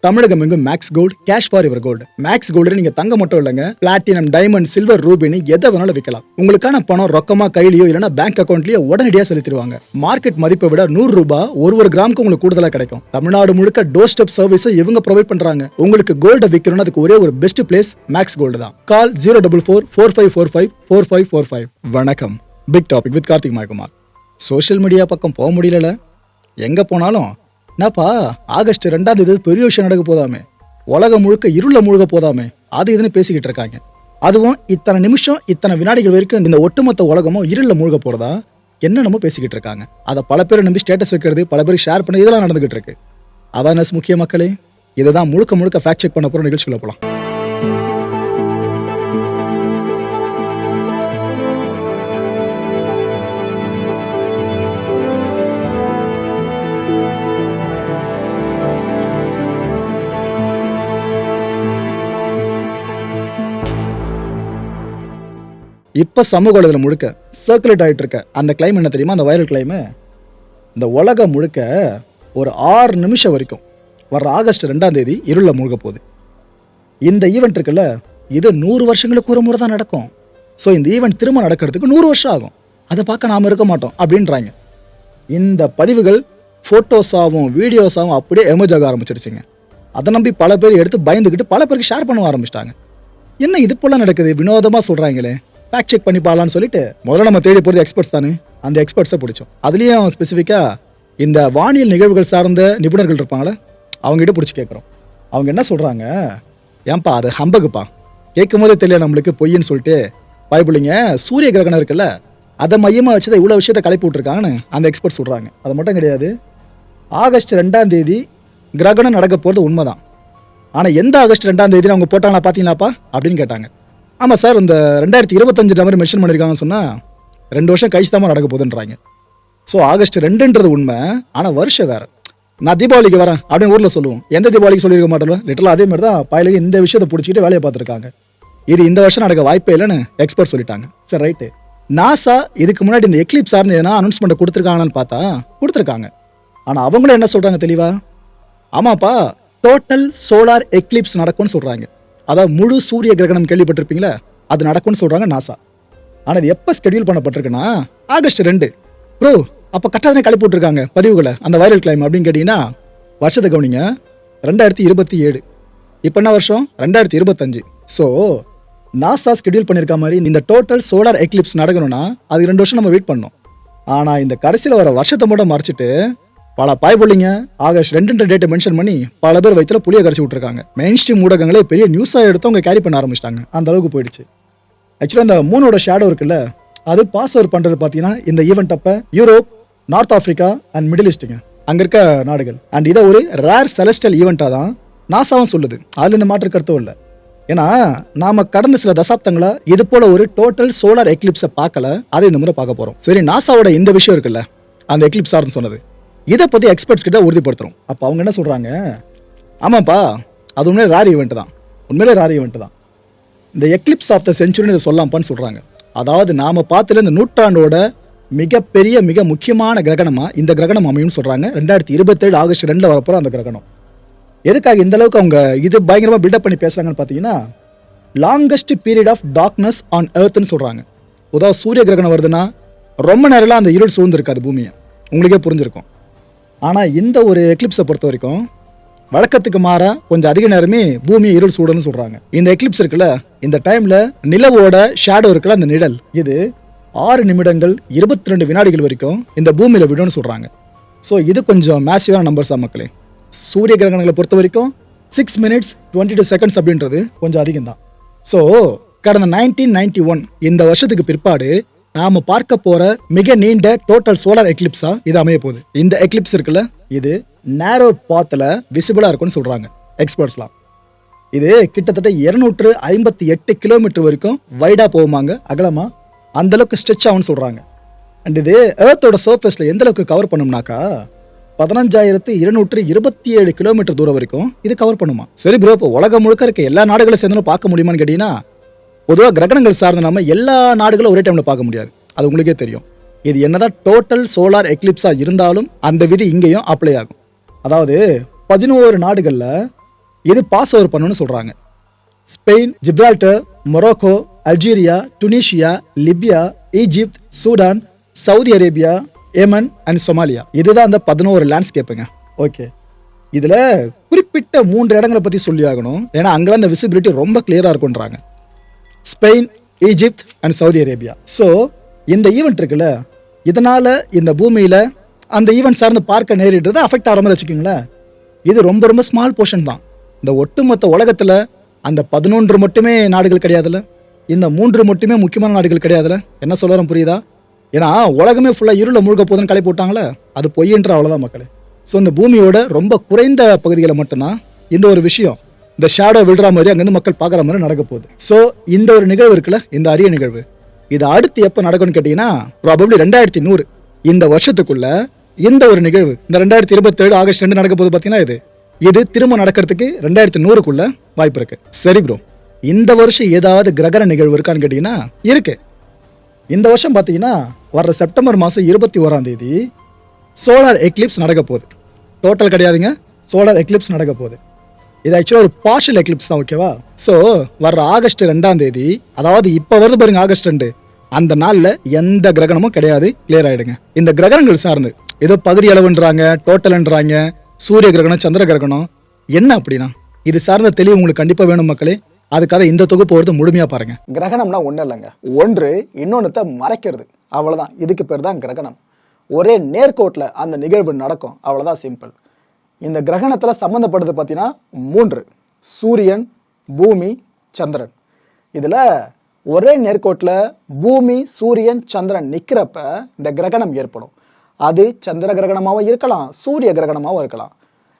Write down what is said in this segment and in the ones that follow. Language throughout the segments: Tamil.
தமிழகம் எங்கும் Max Gold, cash for your gold. Max Gold நீங்க தங்க மட்டும் இல்லைங்க, பிளாட்டினம், டைமண்ட், சில்வர், ரூபினி எதை வேணாலும் விற்கலாம். உங்களுக்கான பணம் ரொக்கமா கையிலயோ இல்லைன்னா பேங்க் அக்கௌண்ட்லயோ உடனடியாக செலுத்திடுவாங்க. மார்க்கெட் மதிப்பை விட 100 ரூபாய் ஒரு கிராமுக்கு உங்களுக்கு கூடுதலா கிடைக்கும். தமிழ்நாடு முழுக்க டோர் ஸ்டெப் சர்வீஸும் இவங்க ப்ரொவைட் பண்றாங்க. உங்களுக்கு கோல்ட விற்கணும்னு அதுக்கு ஒரே ஒரு பெஸ்ட் பிளேஸ் மேக்ஸ் கோல்டு தான். கால் 04445454545. வணக்கம். Big topic with Karthik Mayakumar. Social media பக்கம் போக முடியல, எங்க போனாலும் என்னப்பா ஆகஸ்ட் 2 பெரிய விஷயம் நடக்க போதாமே, உலகம் முழுக்க இருள முழுக போதாமே, அது இதுன்னு பேசிக்கிட்டு இருக்காங்க. அதுவும் இத்தனை நிமிஷம் இத்தனை வினாடிகள் வரைக்கும் இந்த ஒட்டுமொத்த உலகமும் இருள முழுக போறதா என்னென்னமோ பேசிக்கிட்டு இருக்காங்க. அதை பல பேர் நம்பி ஸ்டேட்டஸ் வைக்கிறது, பல பேர் ஷேர் பண்ண, இதெல்லாம் நடந்துகிட்டு இருக்கு. அவேர்னஸ் முக்கிய மக்களே. இதை தான் முழுக்க ஃபேக்ட் செக் பண்ண போற நிகழ்ச்சிக்குள்ள போலாம். இப்போ சமூக வலைதளம் முழுக்க சர்க்குலேட் ஆகிட்டு இருக்க அந்த கிளைம் என்ன தெரியுமா? அந்த வைரல் கிளைமு இந்த உலகம் முழுக்க ஒரு 6 நிமிஷம் வரைக்கும் வர்ற ஆகஸ்ட் 2 இருளில் முழுக போகுது. இந்த ஈவெண்ட் இருக்குல்ல, இது 100 வருஷங்களுக்கு ஒரு முறை தான் நடக்கும். ஸோ இந்த ஈவெண்ட் திரும்ப நடக்கிறதுக்கு 100 வருஷம் ஆகும். அதை பார்க்க நாம் இருக்க மாட்டோம் அப்படின்றாங்க. இந்த பதிவுகள் ஃபோட்டோஸாகவும் வீடியோஸாகவும் அப்படியே எமர்ஜ் ஆக ஆரம்பிச்சிருச்சுங்க. அதை நம்பி பல பேர் எடுத்து பயந்துக்கிட்டு பல பேருக்கு ஷேர் பண்ண ஆரம்பிச்சிட்டாங்க. என்ன இது போல நடக்குது, வினோதமாக சொல்கிறாங்களே, ஃபேக்ட் செக் பண்ணி பாடலான்னு சொல்லிட்டு முதல்ல நம்ம தேடி போகிறது எக்ஸ்பர்ட்ஸ் தானே. அந்த எக்ஸ்பர்ட்ஸை பிடிச்சோம். அதுலேயும் ஸ்பெசிஃபிக்காக இந்த வானியல் நிகழ்வுகள் சார்ந்த நிபுணர்கள் இருப்பாங்களே, அவங்ககிட்ட பிடிச்சி கேட்குறோம். அவங்க என்ன சொல்கிறாங்க, ஏன்பா அது ஹம்பகுப்பா, கேட்கும் போதே தெரியல நம்மளுக்கு பொய்ன்னு சொல்லிட்டு பைபிளிங்க சூரிய கிரகணம் இருக்குல்ல, அதை மையமாக வச்சு இவ்வளோ விஷயத்தை கலப்பி விட்ருக்காங்கன்னு அந்த எக்ஸ்பர்ட் சொல்கிறாங்க. அது மட்டும் கிடையாது, ஆகஸ்ட் 2 கிரகணம் நடக்க போகிறது உண்மைதான். ஆனால் எந்த ஆகஸ்ட் 2 அவங்க போட்டாங்களா பார்த்தீங்களாப்பா அப்படின்னு கேட்டாங்க. ஆமாம் சார், இந்த 2025 மாதிரி மென்ஷன் பண்ணியிருக்காங்கன்னு சொன்னால் 2 வருஷம் கழிச்சு தான் நடக்க போகுதுன்றாங்க. ஸோ ஆகஸ்ட் 2 உண்மை, ஆனால் வருஷம் வேறு. நான் தீபாவளிக்கு வரேன் அப்படின்னு ஊரில் சொல்லுவோம். எந்த தீபாவளிக்கு சொல்லியிருக்க மாட்டோம். லிட்டரலாக அதே மாதிரி தான் பாயிலுக்கு இந்த விஷயத்தை பிடிச்சிக்கிட்டு வேலையை பார்த்துருக்காங்க. இது இந்த வருஷம் நடக்க வாய்ப்பே இல்லைன்னு எக்ஸ்பர்ட் சொல்லிட்டாங்க. சரி, ரைட்டு. நாசா இதுக்கு முன்னாடி இந்த எக்லிப்ஸ் சார்ந்து எதனா அனௌன்ஸ்மெண்ட் கொடுத்துருக்காங்கன்னு பார்த்தா கொடுத்துருக்காங்க. ஆனால் அவங்களும் என்ன சொல்கிறாங்க தெளிவா, ஆமாப்பா டோட்டல் சோலார் எக்லிப்ஸ் நடக்கும்னு சொல்கிறாங்க. அதாவது முழு சூரிய கிரகணம் கேள்விப்பட்டிருப்பீங்களா, அது நடக்கும்னு சொல்கிறாங்க நாசா. ஆனால் இது எப்போ ஸ்கெடியூல் பண்ணப்பட்டிருக்குன்னா ஆகஸ்ட் 2. ப்ரோ அப்போ கரெக்டாக கழிப்பு விட்டுருக்காங்க பதிவுகளை, அந்த வைரல் கிளைம் அப்படின்னு கேட்டிங்கன்னா வருஷத்தை கவனிங்க, 2027. இப்போ என்ன வருஷம்? 2025. ஸோ நாசா ஸ்கெடியூல் பண்ணியிருக்க மாதிரி இந்த டோட்டல் சோலார் எக்லிப்ஸ் நடக்கணும்னா அது 2 வருஷம் நம்ம வெயிட் பண்ணோம். ஆனால் இந்த கடைசியில் வர வருஷத்தை மட்டும் மறைச்சிட்டு பல பாய்பொல்லிங்க ஆகஸ்ட் 2 டேட்டை மென்ஷன் பண்ணி பல பேர் வயிற்றுல புளிய கரைச்சி விட்டுருக்காங்க. மெயின் ஸ்ட்ரீம் ஊடகங்களே பெரிய நியூஸாக எடுத்து அவங்க கேரி பண்ண ஆரம்பிச்சிட்டாங்க. அந்த அளவுக்கு போயிடுச்சு. ஆக்சுவலாக அந்த மூனோட ஷேடோ இருக்குல்ல, அது பாஸ் ஓவர் பண்ணுறது பார்த்தீங்கன்னா இந்த ஈவெண்ட் அப்போ Europe, North Africa and middle ஈஸ்ட்டுங்க, அங்கே இருக்க நாடுகள். அண்ட் இதை ஒரு ரேர் செலஸ்டியல் ஈவெண்ட்டாக தான் நாசாவும் சொல்லுது. அதில் இந்த மாற்று கருத்தும் இல்லை. ஏன்னா நாம கடந்த சில தசாப்தங்களா இது போல ஒரு டோட்டல் சோலார் எக்லிப்ஸை பார்க்கல, அதை இந்த முறை பார்க்க போகிறோம். சரி, நாசாவோட இந்த விஷயம் இருக்குல்ல, அந்த எக்லிப்ஸ் ஆர்னு சொன்னது, இதை பற்றி எக்ஸ்பர்ட்ஸ் கிட்ட உறுதிப்படுத்துகிறோம். அப்போ அவங்க என்ன சொல்கிறாங்க, ஆமாப்பா அது உண்மையிலே ரேர் ஈவெண்ட் தான், உண்மையிலே ரேர் ஈவெண்ட் தான், இந்த எக்லிப்ஸ் ஆஃப் த செஞ்சுரின்னு இதை சொல்லலாம்ப்பான்னு சொல்கிறாங்க. அதாவது நாம் பார்த்துல இந்த நூற்றாண்டோட மிகப்பெரிய மிக முக்கியமான கிரகணமாக இந்த கிரகணம் அமையும்னு சொல்கிறாங்க. 2027 ஆகஸ்ட் 2 வரப்போகிற அந்த கிரகணம். எதுக்காக இந்த அளவுக்கு அவங்க இது பயங்கரமாக பில்டப் பண்ணி பேசுகிறாங்கன்னு பார்த்தீங்கன்னா, longest period of darkness on எர்த்னு சொல்கிறாங்க. உதாவது சூரிய கிரகணம் வருதுன்னா ரொம்ப நேரம்லாம் அந்த இருள் சூழ்ந்திருக்காது பூமியை, உங்களுக்கே புரிஞ்சிருக்கும். ஆனால் இந்த ஒரு எக்லிப்ஸை பொறுத்த வரைக்கும் வழக்கத்துக்கு மாறாக கொஞ்சம் அதிக நேரமே பூமியை இருள் சூடன்னு சொல்கிறாங்க. இந்த எக்லிப்ஸ் இருக்குல்ல, இந்த டைமில் நிலவோட ஷேடோ இருக்குல்ல, அந்த நிழல், இது 6 நிமிடங்கள் 22 வினாடிகள் வரைக்கும் இந்த பூமியில் விடும்னு சொல்கிறாங்க. ஸோ இது கொஞ்சம் மேசிவான நம்பர்ஸாக மக்களே. சூரிய கிரகணங்களை பொறுத்த வரைக்கும் 6 minutes 22 seconds அப்படின்றது கொஞ்சம் அதிகம் தான். ஸோ கடந்த 1991 இந்த வருஷத்துக்கு பிற்பாடு நாம் பார்க்க போகிற மிக நீண்ட டோட்டல் சோலார் எக்லிப்ஸாக இது அமைய போகுது. இந்த எக்லிப்ஸ் இருக்குல்ல, இது நேரோ பாத்தில் விசிபிளாக இருக்கும்னு சொல்கிறாங்க எக்ஸ்பர்ட்ஸ்லாம். இது கிட்டத்தட்ட 258 கிலோமீட்டர் வரைக்கும் வைடாக போகுமாங்க, அகலமாக அந்தளவுக்கு ஸ்ட்ரெச் ஆகும்னு சொல்கிறாங்க. அண்ட் இது எர்த்தோட சர்ஃபேஸில் எந்தளவுக்கு கவர் பண்ணும்னாக்கா 15,227 கிலோமீட்டர் தூரம் வரைக்கும் இது கவர் பண்ணுமா. சரி ப்ரோ, இப்போ உலகம் முழுக்க இருக்க எல்லா நாடுகளை சேர்ந்தாலும் பார்க்க முடியுமான்னு கேட்டிங்கன்னா, பொதுவாக கிரகணங்கள் சார்ந்த நம்ம எல்லா நாடுகளும் ஒரே டைமில் பார்க்க முடியாது, அது உங்களுக்கே தெரியும். இது என்னதான் டோட்டல் சோலார் எக்லிப்ஸாக இருந்தாலும் அந்த விதி இங்கேயும் அப்ளை ஆகும். அதாவது 11 நாடுகளில் இது பாஸ் ஓவர் பண்ணணும்னு சொல்றாங்க. Spain, Gibraltar, Morocco, Algeria, Tunisia, Libya, Egypt, Sudan, Saudi Arabia, Yemen and Somalia. இதுதான் அந்த 11 லேண்ட்ஸ்கேப்புங்க. ஓகே, இதுல குறிப்பிட்ட 3 இடங்களை பத்தி சொல்லி ஆகணும். ஏன்னா அங்கெல்லாம் இந்த விசிபிலிட்டி ரொம்ப கிளியரா இருக்குன்றாங்க. Spain, Egypt and Saudi Arabia. So இந்த ஈவெண்ட் இருக்குல்ல, இதனால இந்த பூமியில அந்த ஈவெண்ட் சார்ந்து பார்க்க நேரிடுறது அஃபெக்ட் ஆகிற மாதிரி வச்சுக்கோங்களேன். இது ரொம்ப ரொம்ப ஸ்மால் போர்ஷன் தான். இந்த ஒட்டுமொத்த உலகத்துல அந்த 11 மட்டுமே நாடுகள் கிடையாதுல்ல, இந்த 3 மட்டுமே முக்கியமான நாடுகள் கிடையாதுல்ல. என்ன சொல்றோம் புரியுதா? ஏன்னா உலகமே ஃபுல்லா இருள மூழ்க போதுன்னு கலை போட்டாங்களே, அது பொய்யன்ற அவ்வளவுதான் மக்களே. ஸோ இந்த பூமியோட ரொம்ப குறைந்த பகுதிகளை மட்டும்தான் இந்த ஒரு விஷயம், இந்த ஷேடோ விழுற மாதிரி அங்கிருந்து மக்கள் பார்க்குற மாதிரி நடக்க போகுது. ஸோ இந்த ஒரு நிகழ்வு இருக்குல்ல, இந்த அரிய நிகழ்வு, இது அடுத்து எப்போ நடக்கும்னு கேட்டீங்கன்னா ப்ராபப்ளி 2100 இந்த வருஷத்துக்குள்ள இந்த ஒரு நிகழ்வு, இந்த 2027 ஆகஸ்ட் 2 நடக்க போகுது. பார்த்தீங்கன்னா இது திரும்ப நடக்கிறதுக்கு 2100க்குள்ள வாய்ப்பு இருக்கு. சரி ப்ரோ, இந்த வருஷம் ஏதாவது கிரகண நிகழ்வு இருக்கான்னு கேட்டீங்கன்னா இருக்கு. இந்த வருஷம் பார்த்தீங்கன்னா வர்ற செப்டம்பர் மாதம் 21ஆம் தேதி சோலார் எக்லிப்ஸ் நடக்க போகுது. டோட்டல் கிடையாதுங்க, சோலார் எக்லிப்ஸ் நடக்க போகுது. இது ஆக்சுவலாக ஒரு பார்ஷியல் எக்லிப்ஸ் தான், ஓகேவா? ஸோ வர்ற ஆகஸ்ட் 2ஆம் தேதி, அதாவது இப்போ வருது பாருங்க ஆகஸ்ட் 2, அந்த நாளில் எந்த கிரகணமும் கிடையாது. கிளியர் ஆகிடுங்க. இந்த கிரகணங்கள் சார்ந்து ஏதோ பகுதி அளவுன்றாங்க, டோட்டல்ன்றாங்க, சூரிய கிரகணம், சந்திர கிரகணம், என்ன அப்படின்னா இது சார்ந்த தெளிவு உங்களுக்கு கண்டிப்பாக வேணும் மக்களே. அதுக்காக இந்த தொகுப்பு வருது முழுமையாக பாருங்க. கிரகணம்னா ஒன்றும் இல்லைங்க, ஒன்று இன்னொன்னுத்த மறைக்கிறது, அவ்வளோதான். இதுக்கு பேர் தான் கிரகணம். ஒரே நேர்கோட்டில் அந்த நிகழ்வு நடக்கும், அவ்வளோதான், சிம்பிள். இந்த கிரகணத்தில் சம்மந்தப்படுறது பார்த்தீங்கன்னா 3: சூரியன், பூமி, சந்திரன். இதில் ஒரே நேர்கோட்டில் பூமி, சூரியன், சந்திரன் நிற்கிறப்ப இந்த கிரகணம் ஏற்படும். அது சந்திர கிரகணமாகவும் இருக்கலாம், சூரிய கிரகணமாகவும் இருக்கலாம்.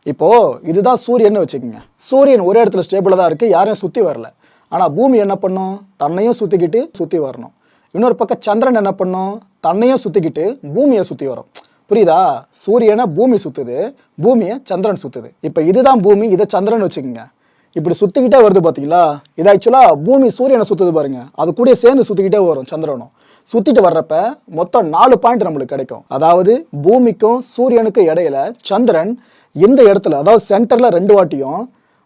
இப்போது இதுதான் சூரியன்னு வச்சுக்கோங்க. சூரியன் ஒரே இடத்துல ஸ்டேபிளாக தான் இருக்குது, யாரையும் சுற்றி வரல. ஆனால் பூமி என்ன பண்ணும்? தன்னையும் சுற்றி வரணும். இன்னொரு பக்கம் சந்திரன் என்ன பண்ணும்? தன்னையும் சுற்றிக்கிட்டு பூமியை சுற்றி வரும். புரியுதா? சூரியனை பூமி சுற்றுது, பூமியை சந்திரன் சுற்றுது. இப்போ இதுதான் பூமி, இதை சந்திரன் வச்சுக்கோங்க. இப்படி சுற்றிக்கிட்டே வருது பார்த்தீங்களா? இது ஆக்சுவலாக பூமி சூரியனை சுற்றுது பாருங்க, அது கூட சேர்ந்து சுற்றிக்கிட்டே வரும் சந்திரனும். சுற்றிட்டு வர்றப்ப மொத்தம் 4 பாயிண்ட் நம்மளுக்கு கிடைக்கும். அதாவது பூமிக்கும் சூரியனுக்கும் இடையில சந்திரன் இந்த இடத்துல, அதாவது சென்டர்ல 2 வாட்டியும்,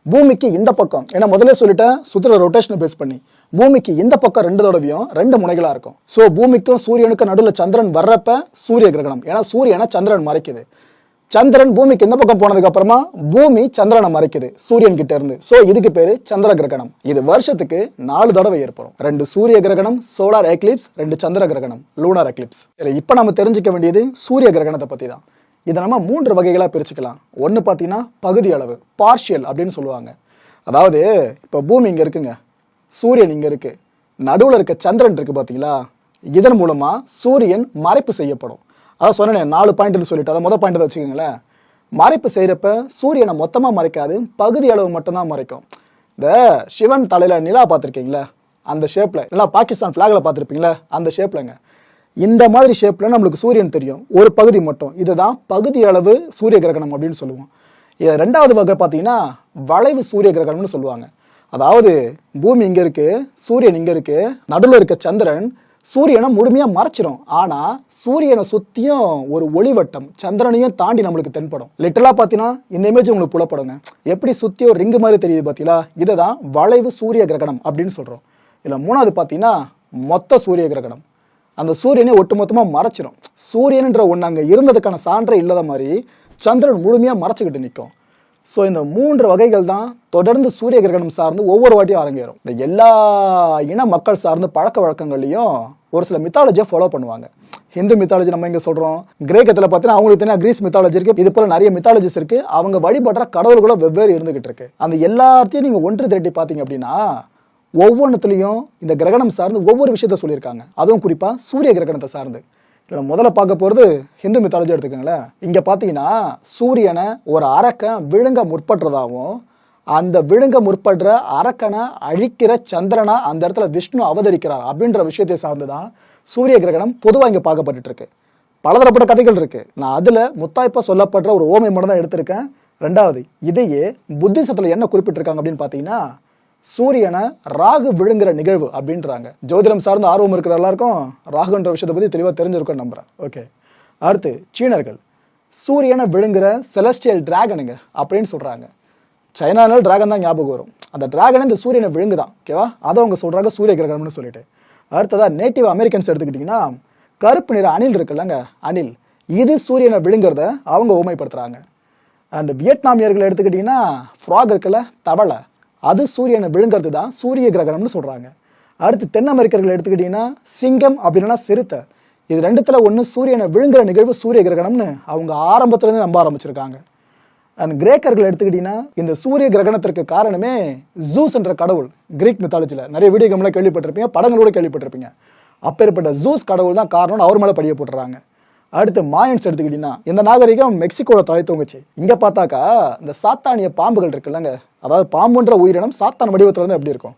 பூமிக்கு இந்த பக்கம், ஏன்னா முதல்ல சொல்லிட்டேன் சுற்றுற ரொட்டேஷனை பேஸ் பண்ணி, பூமிக்கு இந்த பக்கம் 2 தடவையும் 2 முனைகளா இருக்கும். ஸோ பூமிக்கும் சூரியனுக்கும் நடுவில் சந்திரன் வர்றப்ப சூரிய கிரகணம். ஏன்னா சூரியனை சந்திரன் மறைக்குது. சந்திரன் பூமிக்கு இந்த பக்கம் போனதுக்கு அப்புறமா பூமி சந்திரனை மறைக்குது சூரியன் கிட்ட இருந்து. ஸோ இதுக்கு பேரு சந்திர கிரகணம். இது வருஷத்துக்கு 4 தடவை ஏற்படும். 2 சூரிய கிரகணம், சோலார் எக்லிப்ஸ், 2 சந்திர கிரகணம், லூனார் எக்லிப்ஸ். இப்போ நம்ம தெரிஞ்சுக்க வேண்டியது சூரிய கிரகணத்தை பத்தி தான். இதை நம்ம 3 வகைகளாக பிரிச்சுக்கலாம். ஒன்று பார்த்தீங்கன்னா பகுதி அளவு, பார்ஷியல் அப்படின்னு சொல்லுவாங்க. அதாவது இப்போ பூமி இங்கே இருக்குங்க, சூரியன் இங்கே இருக்கு, நடுவில் இருக்க சந்திரன் இருக்கு பார்த்தீங்களா? இதன் மூலமா சூரியன் மறைப்பு செய்யப்படும். அதான் சொன்னேன் 4 பாயிண்ட்னு சொல்லிட்டு, அதை முதல் பாயிண்ட் வச்சுக்கோங்களேன். மறைப்பு செய்கிறப்ப சூரியனை மொத்தமாக மறைக்காது, பகுதி அளவு மட்டும்தான் மறைக்கும். இந்த சிவன் தலையில் நிலா பார்த்துருக்கீங்களா? அந்த ஷேப்பில், இல்லை பாகிஸ்தான் ஃப்ளாகில் பார்த்துருப்பீங்களா? அந்த ஷேப்லங்க. இந்த மாதிரி ஷேப்பில் நம்மளுக்கு சூரியன் தெரியும், ஒரு பகுதி மட்டும். இதுதான் பகுதி அளவு சூரிய கிரகணம் அப்படின்னு சொல்லுவோம். இது 2வது வகை பார்த்தீங்கன்னா வளைவு சூரிய கிரகணம்னு சொல்லுவாங்க. அதாவது பூமி இங்கே இருக்கு, சூரியன் இங்கே இருக்கு, நடுவில் இருக்க சந்திரன் சூரியனை முழுமையாக மறைச்சிரும். ஆனால் சூரியனை சுற்றியும் ஒரு ஒளிவட்டம் சந்திரனையும் தாண்டி நம்மளுக்கு தென்படும். லிட்டரலாக பார்த்தீங்கன்னா இந்த இமேஜ் உங்களுக்கு புலப்படுங்க. எப்படி சுற்றி ஒரு ரிங்கு மாதிரி தெரியுது பார்த்தீங்களா? இதை தான் வளைவு சூரிய கிரகணம் அப்படின்னு சொல்கிறோம். இதில் 3வது பார்த்தீங்கன்னா மொத்த சூரிய கிரகணம். அந்த சூரியனை ஒட்டுமொத்தமாக மறைச்சிரும். சூரியன்ற ஒன்று அங்கே இருந்ததுக்கான சான்றே இல்லாத மாதிரி சந்திரன் முழுமையாக மறைச்சிக்கிட்டு நிற்கும். ஸோ இந்த 3 வகைகள் தான் தொடர்ந்து சூரிய கிரகணம் சார்ந்து ஒவ்வொரு வாட்டியும் அரங்கேறும். இந்த எல்லா இன மக்கள் சார்ந்து பழக்க வழக்கங்கள்லையும் ஒரு சில மித்தாலஜியை ஃபாலோ பண்ணுவாங்க. ஹிந்து மித்தாலஜி நம்ம இங்கே சொல்கிறோம், கிரேக்கத்தில் பார்த்தீங்கன்னா அவங்களுக்கு தனியாக கிரீஸ் மித்தாலஜி இருக்குது. இது போல் நிறைய மித்தாலஜிஸ் இருக்குது. அவங்க வழிபடுற கடவுள்களும் வெவ்வேறு இருந்துகிட்டு இருக்கு. அந்த எல்லாத்தையும் நீங்கள் ஒன்று திரட்டி பார்த்தீங்க அப்படின்னா ஒவ்வொன்றுத்துலையும் இந்த கிரகணம் சார்ந்து ஒவ்வொரு விஷயத்த சொல்லியிருக்காங்க. அதுவும் குறிப்பாக சூரிய கிரகணத்தை சார்ந்து. இதில் முதல்ல பார்க்க போகிறது ஹிந்து மித்தாலஜி எடுத்துக்கோங்களேன். இங்கே பார்த்தீங்கன்னா சூரியனை ஒரு அரக்கன் விழுங்க முற்படுறதாகவும், அந்த விழுங்க முற்படுற அரக்கனை அழிக்கிற சந்திரனா அந்த இடத்துல விஷ்ணு அவதரிக்கிறார் அப்படின்ற விஷயத்தை சார்ந்து தான் சூரிய கிரகணம் பொதுவாக இங்கே பார்க்கப்பட்டு இருக்கு. பலதரப்பட்ட கதைகள் இருக்கு. நான் அதில் முத்தாய்ப்பா சொல்லப்படுற ஒரு ஓமை மட்டும் தான் எடுத்திருக்கேன். 2வது, இதையே புத்திசத்தில் என்ன குறிப்பிட்டிருக்காங்க அப்படின்னு பார்த்தீங்கன்னா சூரியனை ராகு விழுங்குற நிகழ்வு அப்படின்றாங்க. ஜோதிடம் சார்ந்த ஆர்வம் இருக்கிற எல்லாருக்கும் ராகுன்ற விஷயத்தை பற்றி தெளிவாக தெரிஞ்சிருக்குன்னு நம்புறேன். ஓகே, அடுத்து சீனர்கள் சூரியனை விழுங்குற செலஸ்டியல் டிராகனுங்க அப்படின்னு சொல்கிறாங்க. சைனானால டிராகன் தான் ஞாபகம் வரும். அந்த டிராகன் இந்த சூரியனை விழுங்குதான். ஓகேவா? அதை அவங்க சொல்கிறாங்க சூரிய கிரகணம்னு சொல்லிட்டு. அடுத்ததாக நேட்டிவ் அமெரிக்கன்ஸ் எடுத்துக்கிட்டிங்கன்னா கருப்பு நிற அணில் இருக்குல்லங்க, அணில், இது சூரியனை விழுங்குறத அவங்க ஊமைப்படுத்துகிறாங்க. அண்ட் வியட்நாமியர்கள் எடுத்துக்கிட்டிங்கன்னா ஃப்ராக் இருக்குல்ல, தவளை, அது சூரியனை விழுங்கிறது தான் சூரிய கிரகணம்னு சொல்கிறாங்க. அடுத்து தென் அமெரிக்கர்கள் எடுத்துக்கிட்டிங்கன்னா சிங்கம் அப்படின்னா சிறுத்தை, இது ரெண்டுத்தில் ஒன்று சூரியனை விழுங்குற நிகழ்வு சூரிய கிரகணம்னு அவங்க ஆரம்பத்துலேருந்து நம்ப ஆரம்பிச்சிருக்காங்க. அண்ட் கிரேக்கர்கள் எடுத்துக்கிட்டிங்கன்னா இந்த சூரிய கிரகணத்திற்கு காரணமே ஜூஸ் என்ற கடவுள். கிரீக் மித்தாலஜியில் நிறைய வீடியோ கேம்லாம் கேள்விப்பட்டிருப்பீங்க, படங்களோட கேள்விப்பட்டிருப்பீங்க. அப்பேற்பட்ட ஜூஸ் கடவுள் தான் காரணம்னு அவர் மேலே படிய போட்டுறாங்க. அடுத்து மாயன்ஸ் எடுத்துக்கிட்டிங்கன்னா இந்த நாகரிகம் மெக்சிகோவில் தலை தூங்குச்சு. இங்கே பார்த்தாக்கா இந்த சாத்தானிய பாம்புகள் இருக்குல்லங்க, அதாவது பாம்புன்ற உயிரினம் சாத்தான் வடிவத்தில் இருந்து எப்படி இருக்கும்,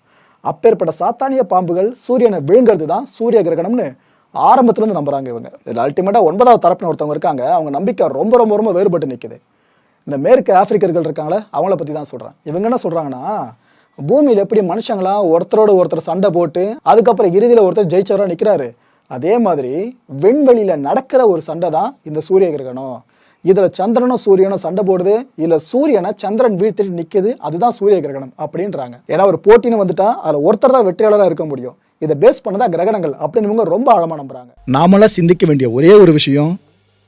அப்பேற்பட்ட சாத்தானிய பாம்புகள் சூரியனை விழுங்கிறது தான் சூரிய கிரகணம்னு ஆரம்பத்துலேருந்து நம்புறாங்க இவங்க. இதில் அல்டிமேட்டாக 9வது தரப்பின ஒருத்தவங்க இருக்காங்க, அவங்க நம்பிக்கை ரொம்ப ரொம்ப ரொம்ப வேறுபட்டு நிற்குது. இந்த மேற்கு ஆப்பிரிக்கர்கள் இருக்காங்களே, அவங்கள பற்றி தான் சொல்கிறேன். இவங்க என்ன சொல்கிறாங்கன்னா, பூமியில் எப்படி மனுஷங்களாம் ஒருத்தரோட ஒருத்தர் சண்டை போட்டு அதுக்கப்புறம் இறுதியில் ஒருத்தர் ஜெயிச்சவராக நிற்கிறாரு, அதே மாதிரி விண்வெளியில் நடக்கிற ஒரு சண்டை தான் இந்த சூரிய கிரகணம். இதில் சந்திரனும் சூரியனும் சண்டை போடுது, இதில் சூரியனை சந்திரன் வீழ்த்திட்டு நிற்குது, அதுதான் சூரிய கிரகணம் அப்படின்றாங்க. ஏன்னா ஒரு போட்டின்னு வந்துட்டா அதில் ஒருத்தர் தான் வெற்றியாளராக இருக்க முடியும். இதை பேஸ் பண்ணதா கிரகணங்கள் அப்படின்னு இவங்க ரொம்ப ஆழமாக நம்புறாங்க. நாமெல்லாம் சிந்திக்க வேண்டிய ஒரே ஒரு விஷயம்,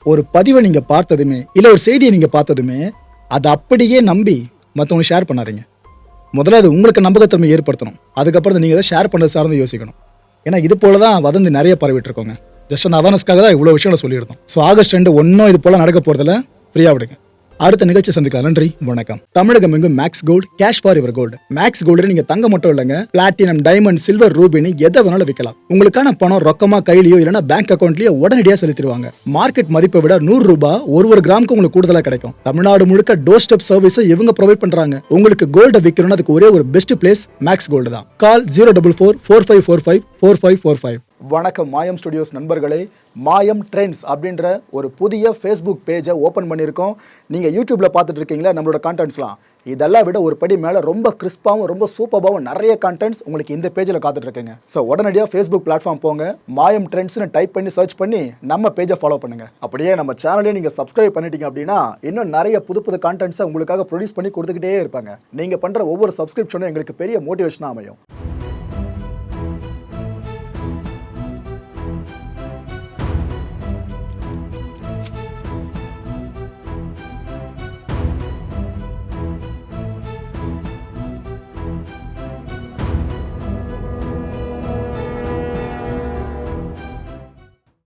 ஒரு பதிவை நீங்கள் பார்த்ததுமே இல்லை ஒரு செய்தியை நீங்கள் பார்த்ததுமே அதை அப்படியே நம்பி மற்றவங்க ஷேர் பண்ணாதீங்க. முதல்ல அது உங்களுக்கு நம்பகத்தன்மை ஏற்படுத்தணும், அதுக்கப்புறம் நீங்கள் அதை ஷேர் பண்ணுறது சார்ந்து யோசிக்கணும். ஏன்னா இது போல தான் வதந்தி நிறைய பரவிட்டு இருக்கோங்க. ஜஸ்ட் அந்த அவேர்னஸ்க்காக தான் இவ்வளோ விஷயங்களை சொல்லியிருந்தோம். ஸோ ஆகஸ்ட் 2 ஒன்றும் இது போல் நடக்க போகிறதுல ஃப்ரீயாக விடுங்க. அடுத்த நிகழ்ச்சி சந்திக்கலாம். நன்றி, வணக்கம். தமிழகம் எங்கும் Max Gold, cash for your gold. Max Gold நீங்க தங்க மட்டும் இல்லைங்க, பிளாட்டினம், டைமண்ட், சில்வர், ரூபினி எதை வேணாலும் விற்கலாம். உங்களுக்கான பணம் ரொக்கமா கையிலயோ இல்லைன்னா பேங்க் அக்கௌண்ட்லயோ உடனடியாக செலுத்திடுவாங்க. மார்க்கெட் மதிப்பை விட 100 ரூபாய் ஒரு கிராமுக்கு உங்களுக்கு கூடுதலாக கிடைக்கும். தமிழ்நாடு முழுக்க டோர் ஸ்டெப் சர்வீஸை இவங்க ப்ரொவைட் பண்றாங்க. உங்களுக்கு கோல்டை விற்கணும்னு அதுக்கு ஒரே ஒரு பெஸ்ட் பிளேஸ் மேக்ஸ் கோல்டு தான். கால் 04445454545. வணக்கம் மாயம் ஸ்டுடியோஸ் நண்பர்களே. மாயம் ட்ரெண்ட்ஸ் அப்படின்ற ஒரு புதிய ஃபேஸ்புக் பேஜை ஓப்பன் பண்ணியிருக்கோம். நீங்கள் யூடியூப்பில் பார்த்துட்டு இருக்கீங்களா நம்மளோட கான்டென்ட்ஸ்லாம், இதெல்லாம் விட ஒரு படி மேலே ரொம்ப கிறிஸ்பாகவும் ரொம்ப சூப்பராகவும் நிறைய கான்டென்ட்ஸ் உங்களுக்கு இந்த பேஜில் காத்துட்ருக்குங்க. ஸோ உடனடியாக ஃபேஸ்புக் பிளாட்ஃபார்ம் போங்க, மாயம் ட்ரெண்ட்ஸ்னு டைப் பண்ணி சர்ச் பண்ணி நம்ம பேஜை ஃபாலோ பண்ணுங்கள். அப்படியே நம்ம சேனலையும் நீங்கள் சப்ஸ்கிரைப் பண்ணிட்டீங்க அப்படின்னா இன்னும் நிறைய புது புது கான்டென்ட்ஸை உங்களுக்காக ப்ரொடியூஸ் பண்ணி கொடுத்துக்கிட்டே இருப்பாங்க. நீங்கள் பண்ணுற ஒவ்வொரு சப்ஸ்கிரிப்ஷனும் எங்களுக்கு பெரிய மோட்டிவேஷனாக அமையும்.